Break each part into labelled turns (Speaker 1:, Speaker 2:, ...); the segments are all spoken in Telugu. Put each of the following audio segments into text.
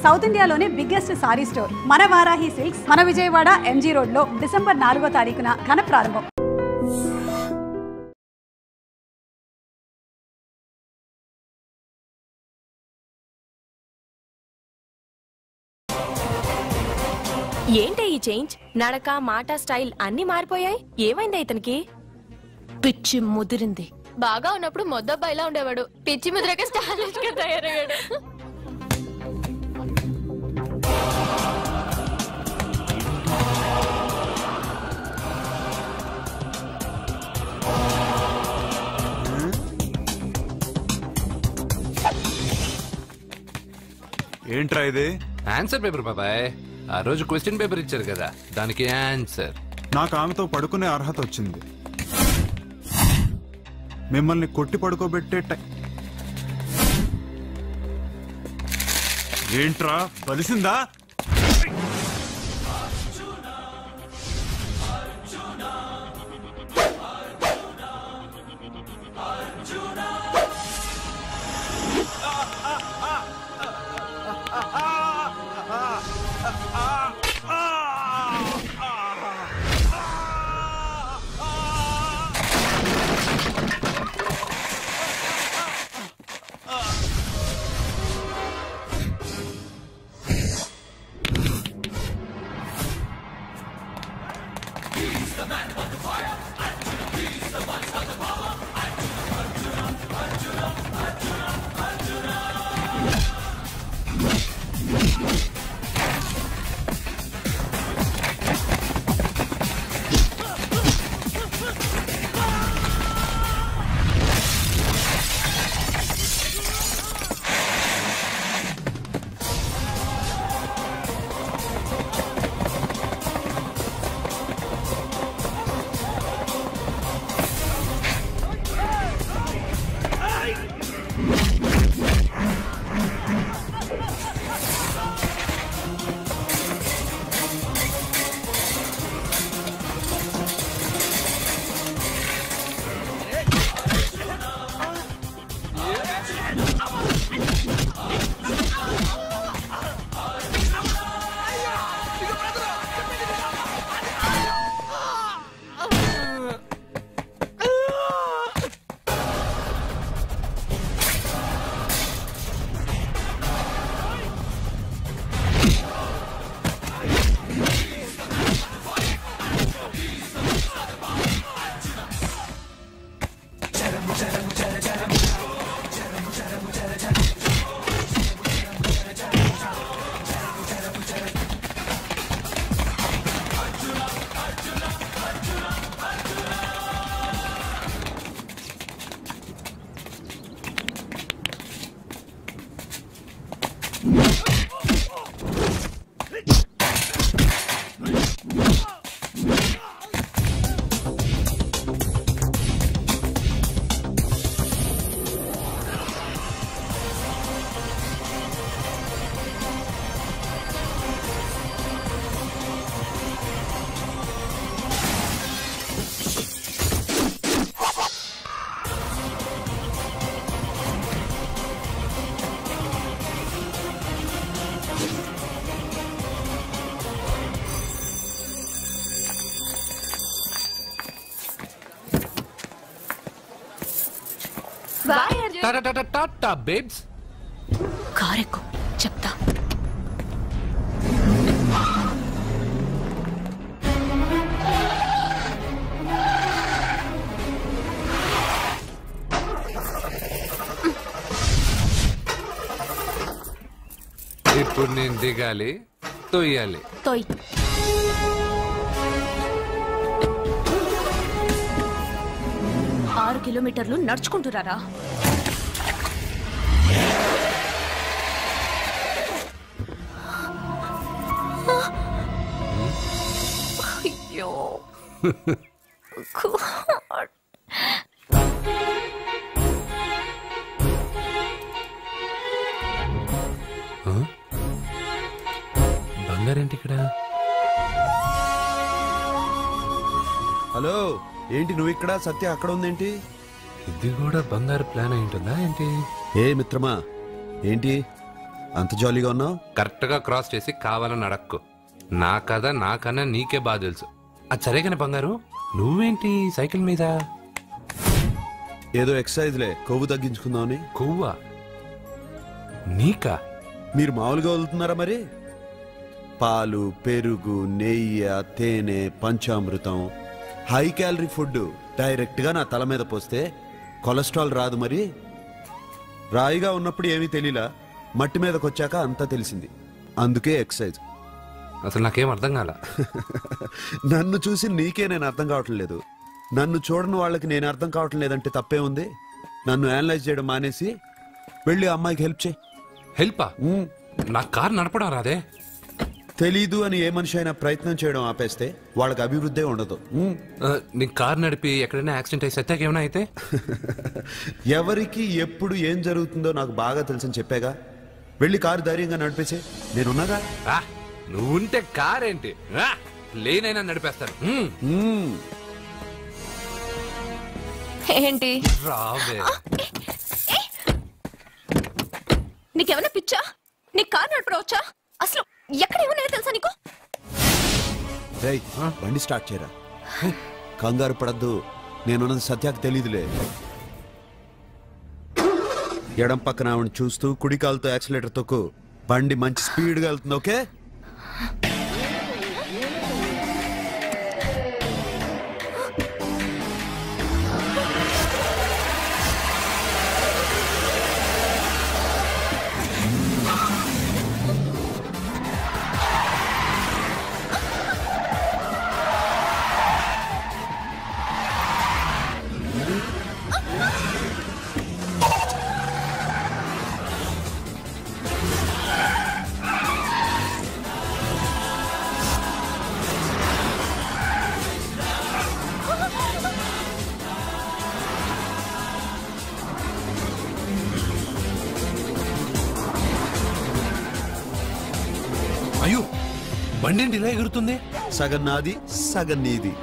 Speaker 1: సౌత్ ఇండియాలోనే బిగ్గెస్ట్ సారీ స్టోర్ మన వారాహి సిల్క్స్ మన విజయవాడ ఎంజీ రోడ్ లో డిసెంబర్ 4వ తారీఖున ఘన ప్రారంభం.
Speaker 2: ఏంటే ఈ చేంజ్? నడక, మాట, స్టైల్ అన్ని మారిపోయాయి. ఏమైంది ఇతనికి? పిచ్చి ముదిరింది.
Speaker 3: బాగా ఉన్నప్పుడు మొద్దబ్బాయిలా ఉండేవాడు. పిచ్చి ముద్రగా స్టైలిష్ గా తయారయ్యాడు.
Speaker 4: ఏంట్రా ఇది?
Speaker 5: ఆన్సర్ పేపర్ బాబాయ్. ఆ రోజు క్వశ్చన్ పేపర్ ఇచ్చారు కదా, దానికి ఆన్సర్.
Speaker 4: నాకు ఆమెతో పడుకునే అర్హత వచ్చింది. మిమ్మల్ని కొట్టి పడుకోబెట్టే ఏంట్రా బలిసిందా?
Speaker 5: టాటా బేబ్స్.
Speaker 2: కారెక్కు చెప్తా.
Speaker 5: ఇప్పుడు నేను దిగాలి, తొయ్యాలి.
Speaker 2: తొయ్. కిలోమీటర్లు నడుచుకుంటున్నారా? అయ్యో
Speaker 5: బంగారేంటి ఇక్కడ?
Speaker 6: హలో, ఏంటి నువ్వు ఇక్కడ, సత్య అక్కడ ఉందేంటి?
Speaker 5: ఇది కూడా బంగారు ప్లాన్ అయి ఉంటుందా ఏంటి?
Speaker 6: ఏ మిత్రమా, ఏంటి అంత జాలీగా ఉన్నావు?
Speaker 5: కరెక్ట్ గా క్రాస్ చేసి కావాలని అడక్కు. నా కథ నాకన్నా నీకే బాగా తెలుసు. అది సరే కానీ బంగారు, నువ్వేంటి సైకిల్ మీద?
Speaker 6: ఏదో ఎక్సర్సైజ్లే, కొవ్వు తగ్గించుకుందామని.
Speaker 5: కొవ్వా? నీకా?
Speaker 6: మీరు మామూలుగా వదులుతున్నారా మరి? పాలు, పెరుగు, నెయ్యి, తేనె, panchamrutham, high calorie food direct గా నా తల మీద పోస్తే కొలెస్ట్రాల్ రాదు మరి. రాయిగా ఉన్నప్పుడు ఏమీ తెలియలా, మట్టి మీదకి వచ్చాక అంతా తెలిసింది. అందుకే ఎక్సర్సైజ్.
Speaker 5: అసలు నాకేం అర్థం కాల.
Speaker 6: నన్ను చూసి నీకే నేను అర్థం కావట్లేదు. నన్ను చూడని వాళ్ళకి నేను అర్థం కావటం లేదంటే తప్పే ఉంది. నన్ను అనలైజ్ చేయడం మానేసి వెళ్ళి అమ్మాయికి హెల్ప్ చేయి.
Speaker 5: హెల్పా? నా కారు నడపడం రాదే.
Speaker 6: తెలీదు అని ఏ మనిషి అయినా ప్రయత్నం చేయడం ఆపేస్తే వాళ్ళకి అభివృద్ధి ఉండదు.
Speaker 5: నీ కారు నడిపి ఎక్కడైనా యాక్సిడెంట్ అయి సత్యాకి ఏమైనా అయితే?
Speaker 6: ఎవరికి ఎప్పుడు ఏం జరుగుతుందో నాకు బాగా తెలుసని చెప్పాగా. వెళ్ళి కారు ధైర్యంగా నడిపేసే, నేనున్నాగా.
Speaker 5: నువ్వుంటే కారేంటి, లేనైనా నడిపేస్తాను.
Speaker 2: ఏంటి?
Speaker 5: రావే.
Speaker 2: నీకేమైనా పిచ్చా? నీ కారు నడపవచ్చా? అసలు ఎక్కడ ఏమన్నా తెలుసా నీకు?
Speaker 6: రేయ్, బండి స్టార్ట్ చేయరా. కంగారు పడద్దు, నేనున్నది సత్యాకి తెలీదులే. ఎడం పక్కన ఆవిడ చూస్తూ కుడి కాలుతో యాక్సిలేటర్ తొక్కు. బండి మంచి స్పీడ్గా వెళ్తుంది. ఓకే?
Speaker 5: అయ్యో, బండి ఇలా ఎగురుతుంది.
Speaker 6: సగం నాది, సగం నీది.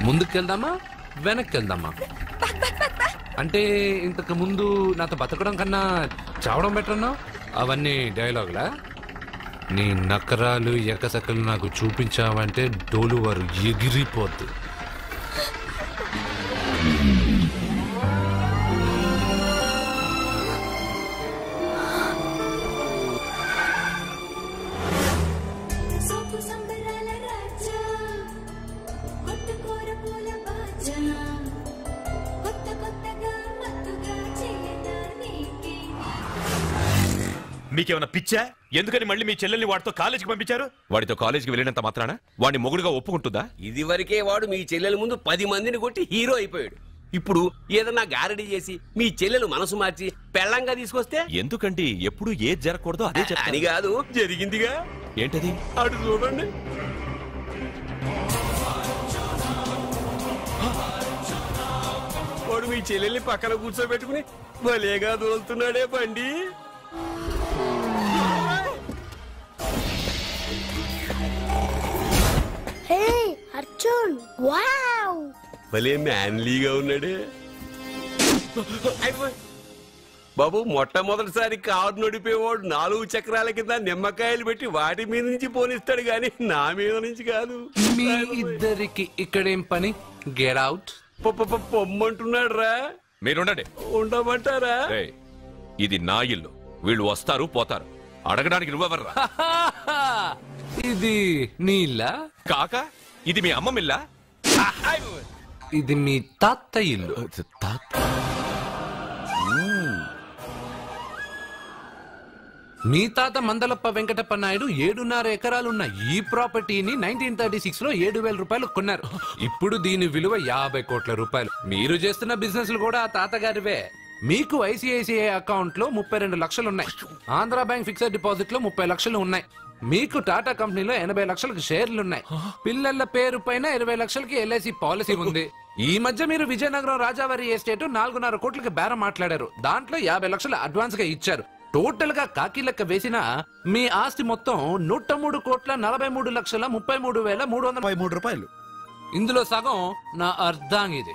Speaker 5: ముందుకెళ్దామా వెనక్కి వెళ్దామా? అంటే ఇంతకు ముందు నాతో బతకడం కన్నా చావడం బెటర్ అన్నావు. అవన్నీ డైలాగులా? నీ నకరాలు ఎకసకలు నాకు చూపించావంటే డోలు వారు ఎగిరిపోద్దు.
Speaker 7: మీకేమైనా పిచ్చా? ఎందుకని మళ్ళీ మీ చెల్లెల్ని వాడితో కాలేజీకి పంపించారు? వాడితో కాలేజీకి వెళ్ళినంత మాత్రాన వాడిని మొగుడుగా ఒప్పుకుంటుందా?
Speaker 8: ఇది వరకే వాడు మీ చెల్లెల ముందు 10 మందిని కొట్టి హీరో అయిపోయాడు. ఇప్పుడు ఏదన్నా గారడీ చేసి మీ చెల్లెలు మనసు మార్చి పెళ్ళంగా తీసుకొస్తే?
Speaker 7: ఎందుకంటే ఎప్పుడు ఏది జరగకూడదో అదే
Speaker 8: అని కాదు, జరిగిందిగా.
Speaker 7: ఏంటది?
Speaker 8: అటు చూడండి. వాడు మీ చెల్లెల్ని పక్కన కూర్చోబెట్టుకుని భలేగా దోలుతున్నాడే బండి.
Speaker 9: అర్జున్, వావ్,
Speaker 8: భలే మ్యాన్లీగా ఉన్నాడే బాబు. మొట్టమొదటిసారి కారు నడిపేవాడు 4 చక్రాల కింద నిమ్మకాయలు పెట్టి వాటి మీద నుంచి పోనిస్తాడు గాని నా మీద నుంచి కాదు.
Speaker 5: మీ ఇద్దరికి ఇక్కడేం పని? Get out.
Speaker 8: పొమ్మంటున్నాడు రా.
Speaker 7: మీరుండండి.
Speaker 8: ఉండమంటారా?
Speaker 7: ఇది నా ఇల్లు, వీళ్ళు వస్తారు పోతారు. అడగడానికి నువ్వెవర్రా?
Speaker 5: ఇది నీ ఇల్లా?
Speaker 7: కాక ఇది మీ అమ్మమ్మిల్లా?
Speaker 5: ఇది మీ తాత ఇల్లు. మీ తాత మందలప్ప వెంకటప్ప నాయుడు 7.5 ఎకరాలున్న ఈ ప్రాపర్టీని 1936 లో 7,000 రూపాయలు కొన్నారు. ఇప్పుడు దీని విలువ 50 కోట్ల రూపాయలు. మీరు చేస్తున్న బిజినెస్ కూడా ఆ తాతగారివే. మీకు ఐసిఐసిఐ అకౌంట్ లో 32 లక్షలు ఉన్నాయి. ఆంధ్ర బ్యాంక్ ఫిక్స్డ్ డిపాజిట్ లో 30 లక్షలు ఉన్నాయి. మీకు టాటా కంపెనీలో 80 లక్షలకు షేర్లున్నాయి. పిల్లల పేరు పైన 20 లక్షలకి ఎల్ఐసి పాలసీ ఉంది. ఈ మధ్య మీరు విజయనగరం రాజావారి ఎస్టేట్ 4.5 కోట్లకి బేరం మాట్లాడారు. దాంట్లో 50 లక్షలు అడ్వాన్స్ గా ఇచ్చారు. టోటల్ గా కాకి లెక్క వేసిన మీ ఆస్తి మొత్తం 103,43,33,333
Speaker 6: రూపాయలు.
Speaker 5: ఇందులో సగం నా అర్ధాంగిది.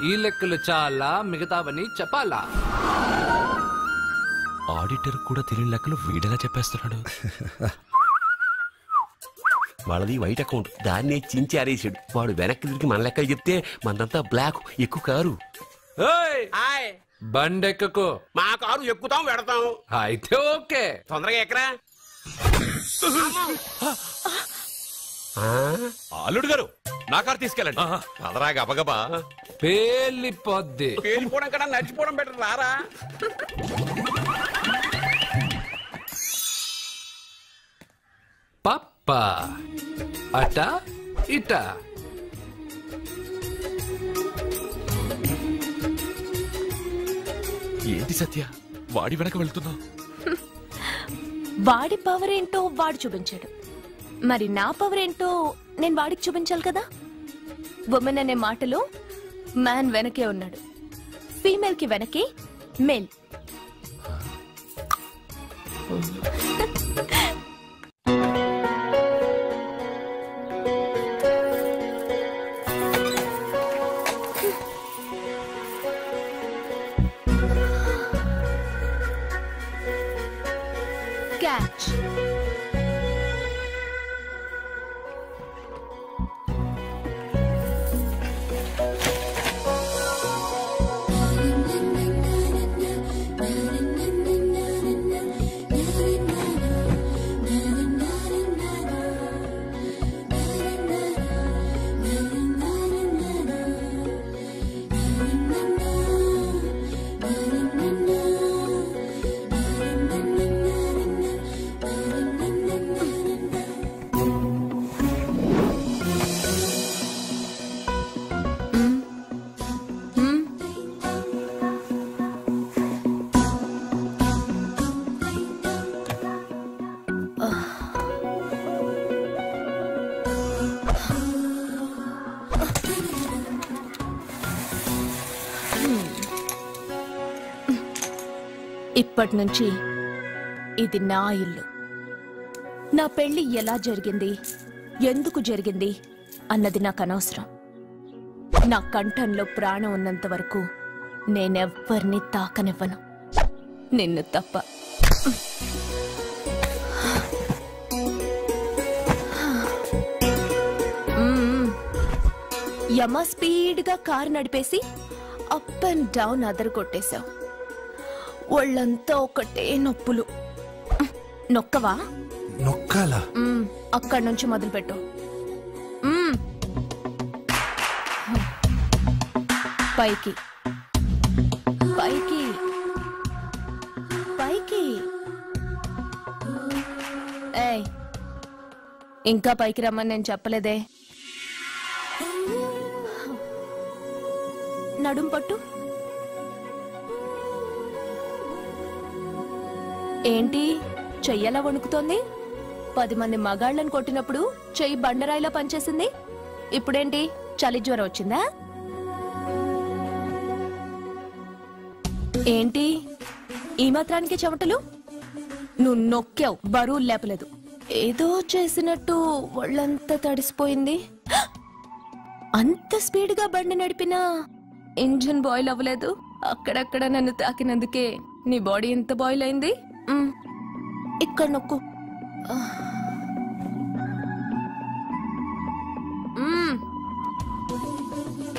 Speaker 5: ఈ లెక్కలు చాలా, మిగతావని చెప్పాలా?
Speaker 7: ఆడిటర్ కూడా తెలియని లెక్కలు వీడేలా చెప్పేస్తున్నాడు.
Speaker 8: వాళ్ళది వైట్ అకౌంట్, దాన్నే చించి ఆరేసాడు. వాడు వెనక్కి తిరిగి మన లెక్కలు చెప్తే మనదంతా బ్లాక్. ఎక్కువ కారు.
Speaker 5: బండెక్కకు.
Speaker 8: మా కారు ఎక్కుతాం పెడతాం.
Speaker 5: అయితే ఓకే,
Speaker 8: తొందరగా ఎక్కరా.
Speaker 7: అల్లుడు గారు నా కారు తీసుకెళ్ళండి. అదరా గబగబా
Speaker 5: పేలిపోద్ది.
Speaker 8: పేలిపోవడం కన్నా నడిచిపోవడం బెటర్. రారా.
Speaker 5: పప్ప అట ఇట.
Speaker 7: ఏంటి సత్య వాడి వెనక వెళ్తున్నా?
Speaker 2: వాడి పవర్ ఏంటో వాడు చూపించాడు. మరి నా పవర్ ఏంటో నేను వాడికి చూపించాలి కదా. ఉమెన్ అనే మాటలో మ్యాన్ వెనకే ఉన్నాడు, ఫీమేల్ కి వెనకే మేల్. Catch. ఇప్పటి నుంచి ఇది నా ఇల్లు. నా పెళ్లి ఎలా జరిగింది, ఎందుకు జరిగింది అన్నది నాకు అనవసరం. నా కంఠంలో ప్రాణం ఉన్నంత వరకు నేనెవ్వరిని తాకనివ్వను, నిన్ను తప్ప. యమ స్పీడ్గా కారు నడిపేసి అప్ అండ్ డౌన్ అదరు కొట్టేశావు. ఒళ్ళంతా ఒకటే నొప్పులు. నొక్కవా?
Speaker 5: నొక్కాలా?
Speaker 2: అక్కడి నుంచి మొదలుపెట్టు. పైకి పైకి పైకి. ఏయ్, ఇంకా పైకి రమ్మని నేను చెప్పలేదే. నడుం పట్టు. ఏంటి చెయ్యలా వణుకుతోంది? 10 మంది మగాళ్ళని కొట్టినప్పుడు చెయ్యి బండరాయిలా పనిచేసింది. ఇప్పుడేంటి చలి జ్వరం వచ్చిందా? ఏంటి ఈ మాత్రానికి చెమటలు? నువ్వు నొక్కావు, బరువు లేపలేదు. ఏదో చేసినట్టు ఒళ్ళంతా తడిసిపోయింది. అంత స్పీడ్గా బండి నడిపినా ఇంజిన్ బాయిల్ అవ్వలేదు. అక్కడక్కడ నన్ను తాకినందుకే నీ బాడీ ఎంత బాయిల్ అయింది. ఇక్కడ నొక్కు.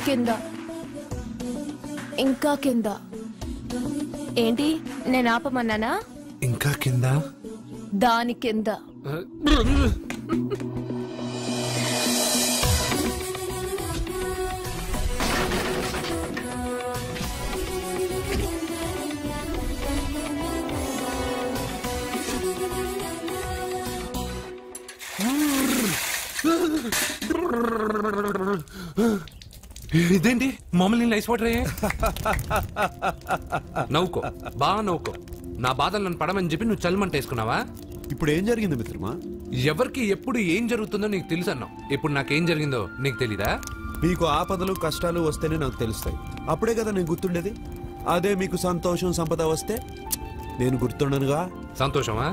Speaker 2: కింద, ఇంకా కింద. ఏంటి నేను ఆపమన్నానా?
Speaker 5: ఇంకా కింద,
Speaker 2: దాని కింద.
Speaker 5: ఇదేంటి మమ్మల్ని నైస్ వాటర్ అయ్యే నవ్వుకో బాగా నవ్వుకో నా బాధలు నన్ను పడమని చెప్పి నువ్వు చల్మంట వేసుకున్నావా
Speaker 6: ఇప్పుడు ఏం జరిగింది మిత్రమా?
Speaker 5: ఎవరికి ఎప్పుడు ఏం జరుగుతుందో నీకు తెలుసు అన్నావు. ఇప్పుడు నాకేం జరిగిందో నీకు తెలీదా?
Speaker 6: మీకు ఆపదలు కష్టాలు వస్తేనే నాకు తెలుస్తాయి. అప్పుడే కదా నేను గుర్తుండేది. అదే మీకు సంతోషం సంపద వస్తే నేను గుర్తుండనుగా.
Speaker 5: సంతోషమా?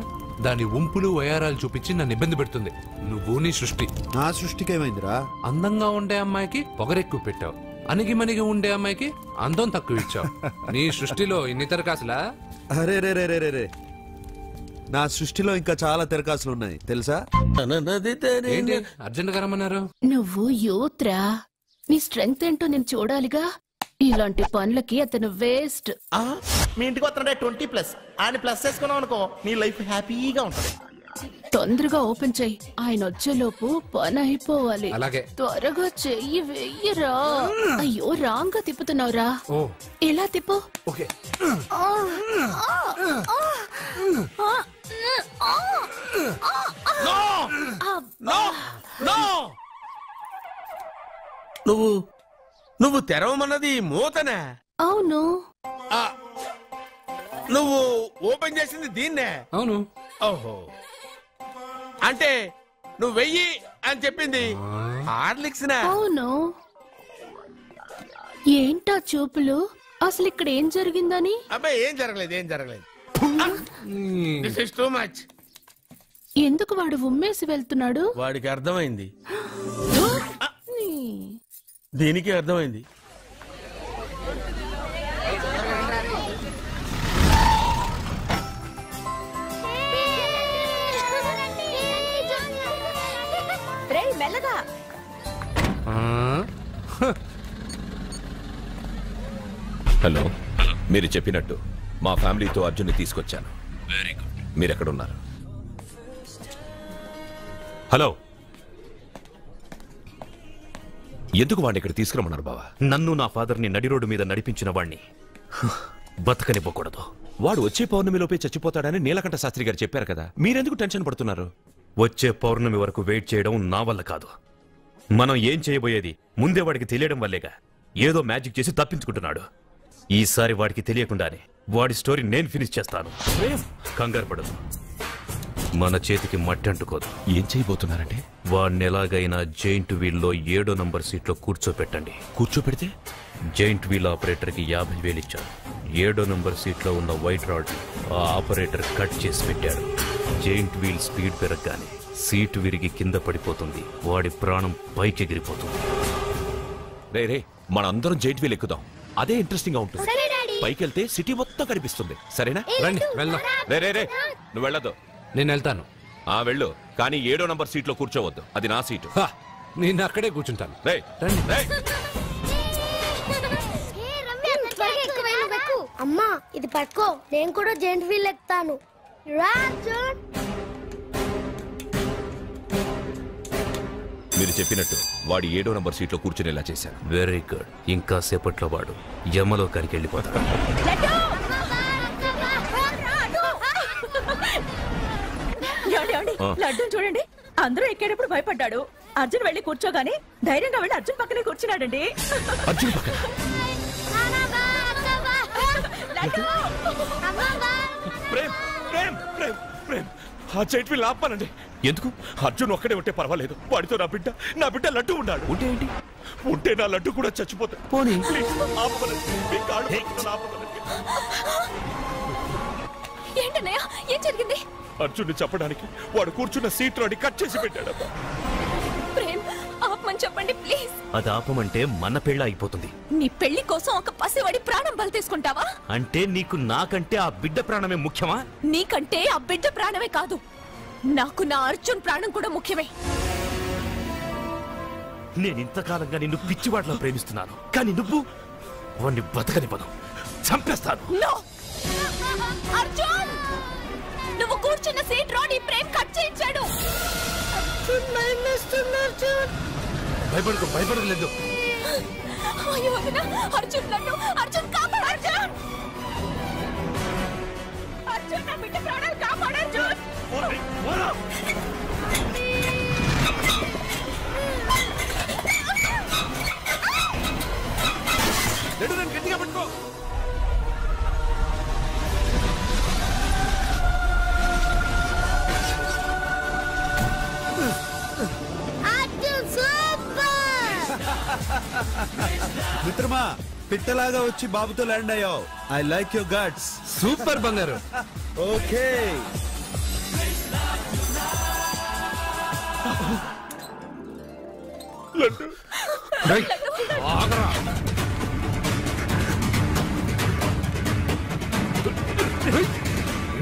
Speaker 5: దాని ఉంపులు వయారాలు చూపించి నన్ను ఇబ్బంది పెడుతుంది. నువ్వు నీ సృష్టి.
Speaker 6: నా సృష్టికి ఏమైందిరా?
Speaker 5: అందంగా ఉండే అమ్మాయికి పొగరెక్కువ పెట్టావు, అణిగి మణిగి ఉండే అమ్మాయికి అందం తక్కువ ఇచ్చావు. నీ సృష్టిలో ఇన్ని తరకాసులా?
Speaker 6: అరే రే రే రే రే, నా సృష్టిలో ఇంకా చాలా తెరకాసులు ఉన్నాయి తెలుసా?
Speaker 5: ఏంటి అర్జెంట్ గా రమ్మన్నారు?
Speaker 2: నువ్వు యూత్రా, నీ స్ట్రెంగ్త్ ఏంటో నేను చూడాలిగా. ఇలాంటి పనులకి అతను వేస్ట్.
Speaker 10: మీ ఇంటికి వస్తుండే 20+ ఆయన ప్లస్ చేసుకున్నావు అనుకో, నీ లైఫ్ హ్యాపీగా ఉంటుంది.
Speaker 2: తొందరగా ఓపెన్ చెయ్యి, ఆయన వచ్చేలోపు పని అయిపోవాలి.
Speaker 5: అలాగే.
Speaker 2: త్వరగా చెయ్యి వెయ్యరా. అయ్యో రాంగ్ గా తిప్పుతున్నావురా.
Speaker 5: ఓ
Speaker 2: ఎలా తిప్పు.
Speaker 5: ఓకే.
Speaker 8: నువ్వు తెరవమన్నది మూతనే?
Speaker 2: అవును.
Speaker 8: నువ్వు ఓపెన్ చేసింది దీన్నే?
Speaker 5: అవును.
Speaker 8: ఓహో, అంటే నువ్వు వెయ్యి అని చెప్పింది హార్లిక్స్?
Speaker 2: అవును. ఏంటా చూపులు? అసలు ఇక్కడ ఏం జరిగిందని?
Speaker 8: అబ్బాయి ఏం జరగలేదు. This is too much.
Speaker 2: ఎందుకు వాడు ఉమ్మేసి వెళ్తున్నాడు?
Speaker 8: వాడికి అర్థమైంది, దీనికి అర్థమైంది.
Speaker 2: మెల్లగా.
Speaker 7: హలో, మీరు చెప్పినట్టు మా ఫ్యామిలీతో అర్జున్ని తీసుకొచ్చాను. Very good. మీరు ఎక్కడున్నారు? హలో, ఎందుకు వాడిని ఇక్కడ తీసుకురమ్మన్నారు బావా?
Speaker 11: నన్ను నా ఫాదర్ని నడి రోడ్డు మీద నడిపించిన వాణ్ణి బతకనివ్వకూడదు.
Speaker 7: వాడు వచ్చే పౌర్ణమిలోపే చచ్చిపోతాడని నీలకంఠ శాస్త్రి గారు చెప్పారు కదా, మీరెందుకు టెన్షన్ పడుతున్నారు?
Speaker 11: వచ్చే పౌర్ణమి వరకు వెయిట్ చేయడం నా వల్ల కాదు. మనం ఏం చేయబోయేది ముందే వాడికి తెలియడం వల్లేగా. ఏదో మ్యాజిక్ చేసి తప్పించుకుంటున్నాడు. ఈసారి వాడికి తెలియకుండానే వాడి స్టోరీ నేను ఫినిష్ చేస్తాను. కంగారు పడదు, మన చేతికి మట్టి అంటుకోదు.
Speaker 7: ఏం చేయబోతున్నారంటే?
Speaker 11: వాడిని ఎలాగైనా జైంట్ వీల్లో 7వ నంబర్ సీట్లో కూర్చోపెట్టండి.
Speaker 7: కూర్చోపెడితే?
Speaker 11: జైంట్ వీల్ ఆపరేటర్కి 50,000 ఇచ్చాను. 7వ నంబర్ సీట్లో ఉన్న వైట్ రాడ్ ఆ ఆపరేటర్ కట్ చేసి పెట్టాడు. జైంట్ వీల్ స్పీడ్ పెరగగానే సీటు విరిగి కింద పడిపోతుంది. వాడి ప్రాణం పైకి ఎగిరిపోతుంది.
Speaker 7: రే, మనందరం జైంట్ వీల్ ఎక్కుదాం. అదే ఇంట్రెస్టింగ్ గా ఉంటుంది. పైకి వెళ్తే సిటీ మొత్తం కనిపిస్తుంది. సరేనా?
Speaker 5: రండి వెళ్దాం.
Speaker 7: రే, నువ్వు వెళ్ళదు.
Speaker 5: నేను వెళ్తాను.
Speaker 7: వెళ్ళు, కానీ 7వ నంబర్ సీట్లో కూర్చోవద్దు. అది నా సీటు.
Speaker 5: నేను అక్కడే కూర్చుంటాను.
Speaker 9: అమ్మా ఇది పట్టుకో, నేను కూడా జెంట్ వీల్ ఎక్కుతాను.
Speaker 7: మీరు చెప్పినట్టు వాడి 7వ నంబర్ సీట్లో కూర్చునేలా చేశాను.
Speaker 11: Very good. ఇంకా సేపట్లో వాడు యమలోకానికి వెళ్ళిపోతాడు.
Speaker 12: లడ్డు చూడండి, అందరూ ఎక్కేటప్పుడు భయపడ్డాడు. అర్జున్ వెళ్ళి కూర్చోగానే ధైర్యంగా వెళ్ళి అర్జున్ పక్కనే కూర్చున్నాడండి.
Speaker 7: అర్జున్ పక్కన? ప్రేమ్, ఆ జైంట్ వీల్ ఆపానండి. ఎందుకు? అర్జున్ ఒక్కడే ఉంటే పర్వాలేదు. వాడితో నా బిడ్డ లడ్డు ఉన్నాడు. ఉంటే ఏంటి? ఉంటే నా లడ్డు కూడా చచ్చిపోతాడు. పోనీ
Speaker 2: ఏంటన్నయ్య, ఏం జరిగింది?
Speaker 7: అర్జున్ చెప్పడానికి వాడు కూర్చున్న సీట్ రాడి కట్ చేసి పెట్టాడు.
Speaker 2: ప్రేమ్, ఆపమని చెప్పండి ప్లీజ్.
Speaker 11: అది ఆపమంటే మన పెళ్ళ అయిపోతుంది.
Speaker 2: నీ పెళ్లి కోసం ఒక పసివాడి ప్రాణం బలి తీసుకుంటావా?
Speaker 11: అంటే నీకు నాకంటే ఆ బిడ్డ ప్రాణమే ముఖ్యమా?
Speaker 2: నీకంటే ఆ బిడ్డ ప్రాణమే కాదు, నాకు నా అర్జున్ ప్రాణం కూడా ముఖ్యమే.
Speaker 11: నేను ఇంతకాలంగా నిన్ను పిచ్చివాడిలో ప్రేమిస్తున్నాను, కానీ నువ్వు వాడిని బతకనివ్వను, చంపేస్తాను.
Speaker 2: అర్జున్, నువ్వు కూర్చున్న సీట్ రోడ్ ప్రేమ్ కట్ చేయించాడు.
Speaker 5: భయపడలేదు.
Speaker 2: అర్జున్ లడ్డు, అర్జున్ కాపాడు. అర్జున్ నా బిడ్డ ప్రాణాలు కాపాడు. అర్జున్
Speaker 6: పిట్టలాగా వచ్చి బాబుతో ల్యాండ్ అయ్యావు. I like your guts.
Speaker 5: Super బంగారు.
Speaker 6: ఓకే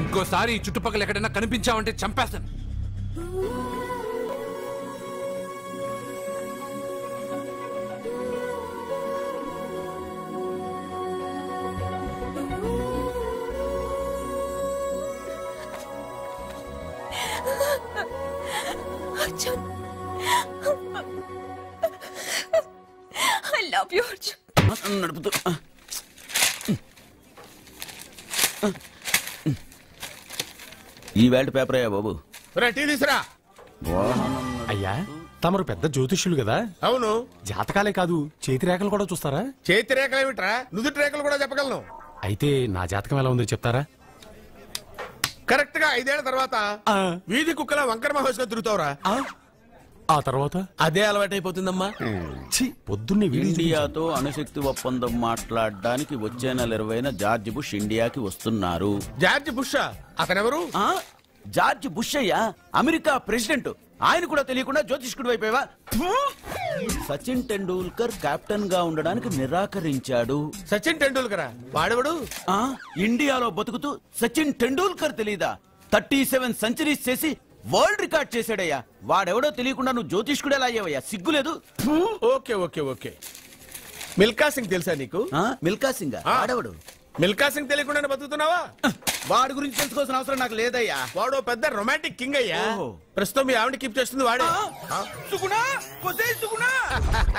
Speaker 5: ఇంకోసారి ఈ చుట్టుపక్కల ఎక్కడైనా కనిపించావంటే చంపేస్తాను.
Speaker 2: I love you, Arjun.
Speaker 6: నడుపుతూ ఈ వేల్ట్ పేపర్ అయ్యా బాబు.
Speaker 10: టీ తీసురా.
Speaker 13: అయ్యా తమరు పెద్ద జ్యోతిష్యులు కదా.
Speaker 10: అవును.
Speaker 13: జాతకాలే కాదు చేతి రేఖలు కూడా చూస్తారా?
Speaker 10: చేతి రేఖలు ఏమిట్రా, నుదుటి రేఖలు కూడా చెప్పగలను.
Speaker 13: అయితే నా జాతకం ఎలా ఉందో చెప్తారా?
Speaker 10: కరెక్ట్ గా 5 ఏళ్ల తర్వాత వీధి కుక్కల వంకర మహోత్సవం తిరుగుతావురా.
Speaker 13: ఆ తర్వాత
Speaker 10: అదే అలవాటైపోతుందమ్మా.
Speaker 13: పొద్దున్నే
Speaker 14: ఇండియాతో అణుశక్తి ఒప్పందం మాట్లాడడానికి వచ్చే నెల 20న జార్జ్ బుష్ ఇండియాకి వస్తున్నారు.
Speaker 10: జార్జ్ బుష్ అతనెవరు?
Speaker 14: జార్జ్ బుష్ అయ్యా, అమెరికా ప్రెసిడెంట్. ఆయన కూడా తెలియకుండా జ్యోతిష్కుడు వైపోయావా? సచిన్ టెండూల్కర్ కెప్టెన్ గా ఉండడానికి నిరాకరించాడు.
Speaker 10: సచిన్ టెండూల్కర్ వాడెవడు?
Speaker 14: ఇండియాలో బతుకుతూ సచిన్ టెండూల్కర్ తెలీదా? 37 సెంచరీస్ చేసి వరల్డ్ రికార్డ్ చేశాడయ్యా. వాడెవడో తెలియకుండా నువ్వు జ్యోతిష్కుడు ఎలా అయ్యావయ్యా? సిగ్గులేదు.
Speaker 10: Okay okay okay. Milkha Singh తెలుసా నీకు?
Speaker 14: మిల్కా సింగ్ వాడెవడు?
Speaker 10: మిల్కా సింగ్ తెలియకుండా బతుకుతున్నావా?
Speaker 14: వాడి గురించి తెలుసుకోవాల్సిన అవసరం నాకు లేదయ్యా.
Speaker 10: వాడు పెద్ద రొమాంటిక్ కింగ్ అయ్యా. ప్రస్తుతం మీ ఆవిడ కీప్ చేస్తుంది వాడే.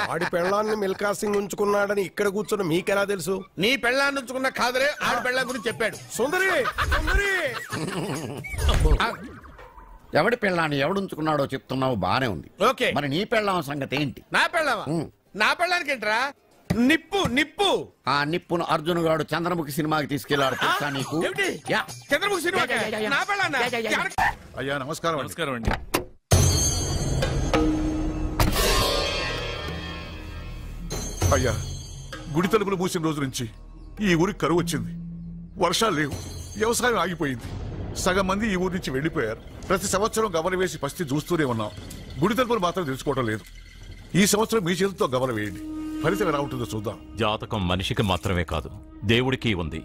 Speaker 15: వాడి పెళ్ళాన్ని మిల్కా సింగ్ ఉంచుకున్నాడని ఇక్కడ కూర్చున్న మీకెలా తెలుసు?
Speaker 10: నీ పెళ్ళాన్ని ఉంచుకున్న కాదరే ఆడి పెళ్ళాం గురించి చెప్పాడు.
Speaker 15: సుందరి
Speaker 16: ఎవడి పెళ్ళాన్ని ఎవడుంచుకున్నాడో చెప్తున్నావు బానే ఉంది.
Speaker 10: ఓకే,
Speaker 16: మరి నీ పెళ్ళాం సంగతి ఏంటి?
Speaker 10: నా పెళ్ళావా? నా పెళ్ళానికి ఏంట్రా? నిప్పు నిప్పు.
Speaker 16: ఆ నిప్పును అర్జున్ గాడు చంద్రముఖి సినిమాకి తీసుకెళ్లాడు తెలుసా నీకు?
Speaker 10: చంద్రముఖి సినిమా నా పెళ్ళాన్నా?
Speaker 17: అయ్యా నమస్కారం. నమస్కారం అండి. అయ్యా గుడి తలుపులు మూసిన రోజు నుంచి ఈ ఊరికి కరువు వచ్చింది. వర్షాలు లేవు, వ్యవసాయం ఆగిపోయింది. సగం మంది ఈ ఊరి నుంచి వెళ్లిపోయారు. ప్రతి సంవత్సరం గవల వేసి పరిస్థితి చూస్తూనే ఉన్నాం. గుడి తలుపులు మాత్రం తెలుసుకోవడం లేదు. ఈ సంవత్సరం మీ చేతితో గవల వేయండి, ఫలితం ఎలా ఉంటుందో చూద్దాం.
Speaker 11: జాతకం మనిషికి మాత్రమే కాదు, దేవుడికి ఉంది.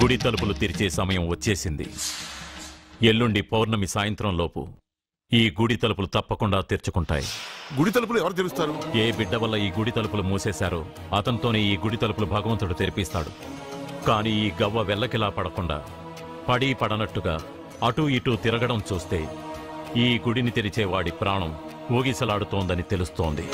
Speaker 11: గుడి తలుపులు తెరిచే సమయం వచ్చేసింది. ఎల్లుండి పౌర్ణమి సాయంత్రం లోపు ఈ గుడి తలుపులు తప్పకుండా తెరుచుకుంటాయి.
Speaker 17: గుడి తలుపులు ఎవరు తెరుస్తారు?
Speaker 11: ఏ బిడ్డ వల్ల ఈ గుడి తలుపులు మూసేశారో అతనితోనే ఈ గుడి తలుపులు భగవంతుడు తెరిపిస్తాడు. కానీ ఈ గవ్వ వెల్లకిలా పడకుండా పడి పడనట్టుగా అటూ ఇటూ తిరగడం చూస్తే ఈ గుడిని తెరిచే వాడి ప్రాణం ఊగిసలాడుతోందని తెలుస్తోంది.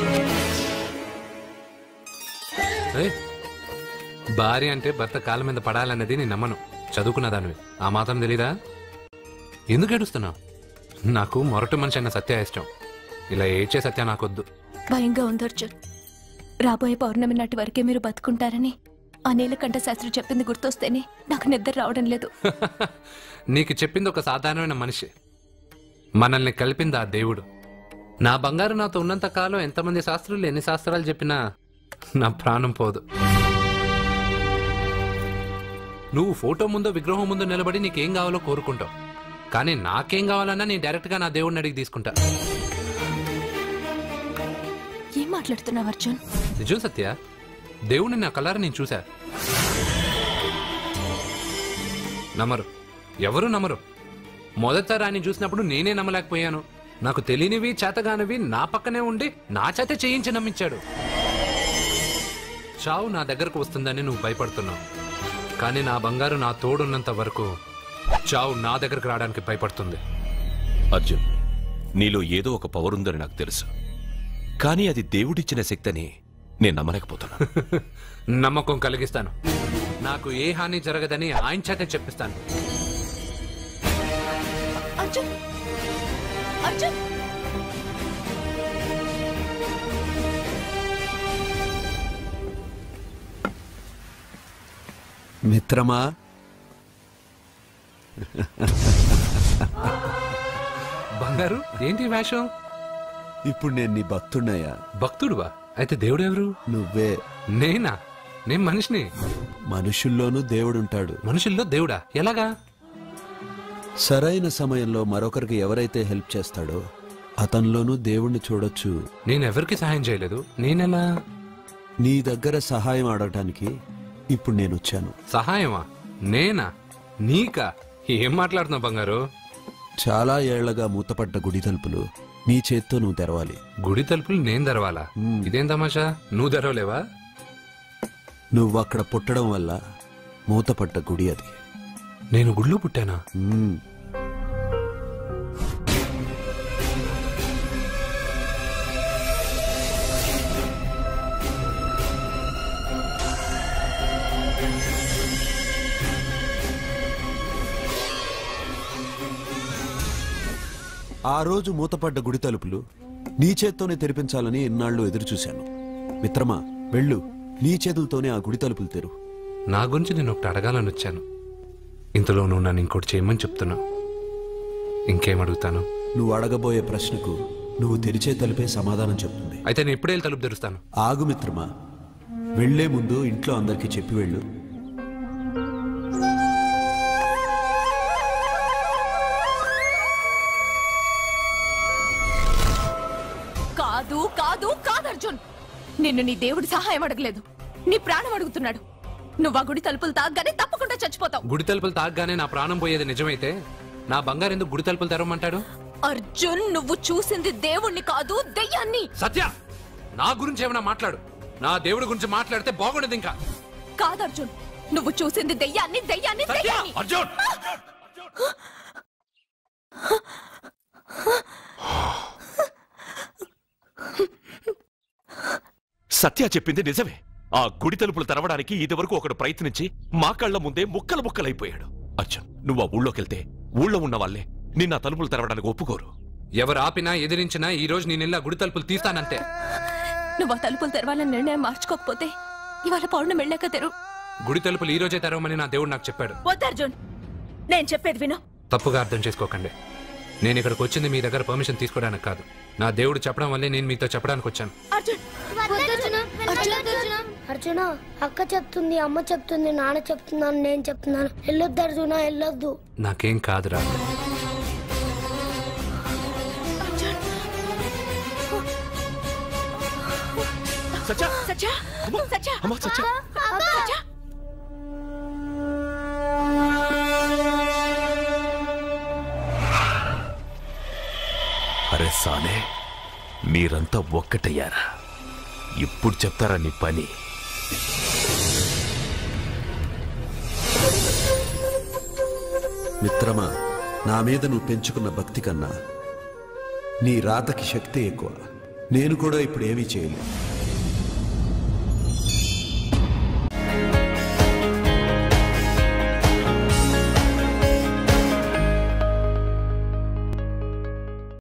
Speaker 5: భార్య అంటే భర్త కాళ్ళ మీద పడాలన్నది నేను నమ్మను. చదువుకున్న దానివి, ఆ మాత్రం తెలీదా? ఎందుకు ఏడుస్తున్నావు? నాకు మొరటు మనిషి అన్న సత్య ఇష్టం. ఇలా ఏడ్చే సత్య నాకొద్దు.
Speaker 2: భయంగా ఉంది అర్జున్. రాబోయే పౌర్ణమి నాటి వరకే మీరు బతుకుంటారని ఆ నీలకంఠ శాస్త్రి చెప్పింది గుర్తొస్తేనే నాకు నిద్ర రావడం లేదు.
Speaker 5: నీకు చెప్పింది ఒక సాధారణమైన మనిషి, మనల్ని కలిపింది ఆ దేవుడు. నా బంగారు నాతో ఉన్నంత కాలం ఎంతమంది శాస్త్రులు ఎన్ని శాస్త్రాలు చెప్పినా నా ప్రాణం పోదు. నువ్వు ఫోటో ముందో విగ్రహం ముందో నిలబడి నీకేం కావాలో కోరుకుంటావు. కానీ నాకేం కావాలన్నా నేను డైరెక్ట్గా నా దేవుడిని అడిగి తీసుకుంటా.
Speaker 2: ఏం మాట్లాడుతున్నావు అర్జున్?
Speaker 5: నిజం సత్య, దేవుడిని నా కళ్ళారా నేను చూశా. నమ్మరు, ఎవరు నమ్మరు. మొదట రాని చూసినప్పుడు నేనే నమ్మలేకపోయాను. నాకు తెలియనివి చేతగానివి నా పక్కనే ఉండి నా చేత చేయించి నమ్మించాడు. చావు నా దగ్గరకు వస్తుందని నువ్వు భయపడుతున్నావు, కానీ నా బంగారు నా తోడున్నంత వరకు చావు నా దగ్గరకు రావడానికి భయపడుతుంది.
Speaker 7: అర్జున్, నీలో ఏదో ఒక పవర్ ఉందని నాకు తెలుసు, కానీ అది దేవుడిచ్చిన శక్తిని నేను నమ్మలేకపోతున్నా.
Speaker 5: నమ్మకం కలిగిస్తాను. నాకు ఏ హాని జరగదని ఆయన చేత చెప్పిస్తాను.
Speaker 2: అర్జున్, అర్జున్,
Speaker 6: మిత్రమా,
Speaker 5: బంగారు ఏంటి వేషం?
Speaker 6: ఇప్పుడు నేను నీ భక్తుడినయ్యా.
Speaker 5: భక్తుడువా? అయితే దేవుడు ఎవరు?
Speaker 6: నువ్వే.
Speaker 5: నేనా? నేను మనిషిని.
Speaker 6: మనుషుల్లోనూ దేవుడుంటాడు.
Speaker 5: మనుషుల్లో దేవుడా? ఎలాగా?
Speaker 6: సరైన సమయంలో మరొకరికి ఎవరైతే హెల్ప్ చేస్తాడో అతనిలోనూ దేవుణ్ణి చూడొచ్చు.
Speaker 5: నేనెవరికి సహాయం చేయలేదు. నేనెలా?
Speaker 6: నీ దగ్గర సహాయం అడగటానికి ఇప్పుడు నేను వచ్చాను.
Speaker 5: సహాయమా? నేనా? నీకా? ఏం మాట్లాడుతున్నావు బంగారు?
Speaker 6: చాలా ఏళ్లగా మూతపడ్డ గుడి తలుపులు నీ చేత్తో నువ్వు తెరవాలి.
Speaker 5: గుడి తలుపులు నేను తెరవాలా? ఇదేం తమాషా? నువ్వు తెరవలేవా?
Speaker 6: నువ్వు అక్కడ పుట్టడం వల్ల మూతపడ్డ గుడి అది.
Speaker 5: నేను గుడిలో పుట్టానా?
Speaker 6: ఆ రోజు మూతపడ్డ గుడి తలుపులు నీ చేత్తోనే తెరిపించాలని ఎన్నాళ్ళు ఎదురు చూశాను. మిత్రమా, వెళ్ళు, నీ చేతులతోనే ఆ గుడి తలుపులు తెరు.
Speaker 5: నా గురించి నేను ఒకటి అడగాలని వచ్చాను. ఇంతలో నువ్వు నన్ను ఇంకోటి చేయమని చెప్తున్నావు. ఇంకేమడుగుతాను?
Speaker 6: నువ్వు అడగబోయే ప్రశ్నకు నువ్వు తెరిచే తలుపే సమాధానం చెప్తుంది.
Speaker 5: అయితే నేను ఎప్పుడే తలుపు తెరుస్తాను.
Speaker 6: ఆగు మిత్రమా, వెళ్లే ముందు ఇంట్లో అందరికీ చెప్పి వెళ్ళు.
Speaker 2: కాదు కాదు కాదు అర్జున్, నిన్ను నీ దేవుడి సహాయం అడగలేదు, నీ ప్రాణం అడుగుతున్నాడు. నువ్వు ఆ గుడి తలుపులు తాగ్గానే తప్పకుండా చచ్చిపోతావు.
Speaker 5: గుడి తలుపులు తాగ్గానే నా ప్రాణం పోయేది నిజమైతే నా బంగారు ఎందుకు గుడి తలుపులు తెరవమంటాడు?
Speaker 2: అర్జున్, నువ్వు చూసింది దేవుణ్ణి కాదు, దెయ్యాన్ని.
Speaker 5: సత్య, నా గురించి ఏమైనా మాట్లాడు. నా దేవుడి గురించి మాట్లాడితే బాగుండదు. ఇంకా
Speaker 2: కాదు అర్జున్, నువ్వు చూసింది దెయ్యాన్ని, దెయ్యాన్ని, దెయ్యాన్ని.
Speaker 5: అర్జున్,
Speaker 7: సత్య చెప్పింది నిజమే. ఆ గుడి తలుపులు తెరవడానికి ఇదివరకు ఒకడు ప్రయత్నించి మా కళ్ల ముందే ముక్కలు ముక్కలైపోయాడు. అర్జున్, నువ్వు ఆ ఊళ్ళోకెళ్తే ఊళ్ళో ఉన్న వాళ్ళే నిన్న తలుపులు తెరవడానికి ఒప్పుకోరు.
Speaker 5: ఎవరు ఆపినా ఎదిరించినా ఈ రోజు నేను గుడి తలుపులు తీస్తానంతే.
Speaker 2: నువ్వు ఆ తలుపులు తెరవాలని నిర్ణయం మార్చుకోకపోతే ఇవాళ పౌర్ణమి వెళ్ళాక తెరు.
Speaker 5: గుడి తలుపులు ఈ రోజే తెరవమని నా దేవుడు నాకు చెప్పాడు.
Speaker 12: వద్దు అర్జున్, నేను చెప్పేది విను.
Speaker 5: తప్పుగా అర్థం చేసుకోకండి. నేను ఇక్కడికి వచ్చింది మీ దగ్గర పర్మిషన్ తీసుకోవడానికి కాదు. నా దేవుడు చెప్పడం వల్లే నేను మీతో చెప్పడానికి వచ్చాను.
Speaker 9: అర్జున, అక్క చెప్తుంది, అమ్మ చెప్తుంది, నాన్న చెప్తున్నాను, నేను చెప్తున్నాను. వెళ్ళొద్దు అర్జున, వెళ్ళొద్దు.
Speaker 5: నాకేం కాదురా.
Speaker 7: అరే సానే, మీరంతా ఒక్కటయ్యారా? ఇప్పుడు చెప్తారా నీ పని?
Speaker 6: మిత్రమా, నా మీద నువ్వు పెంచుకున్న భక్తి కన్నా నీ రాతకి శక్తి ఎక్కువ. నేను కూడా ఇప్పుడు ఏమీ చేయలేదు.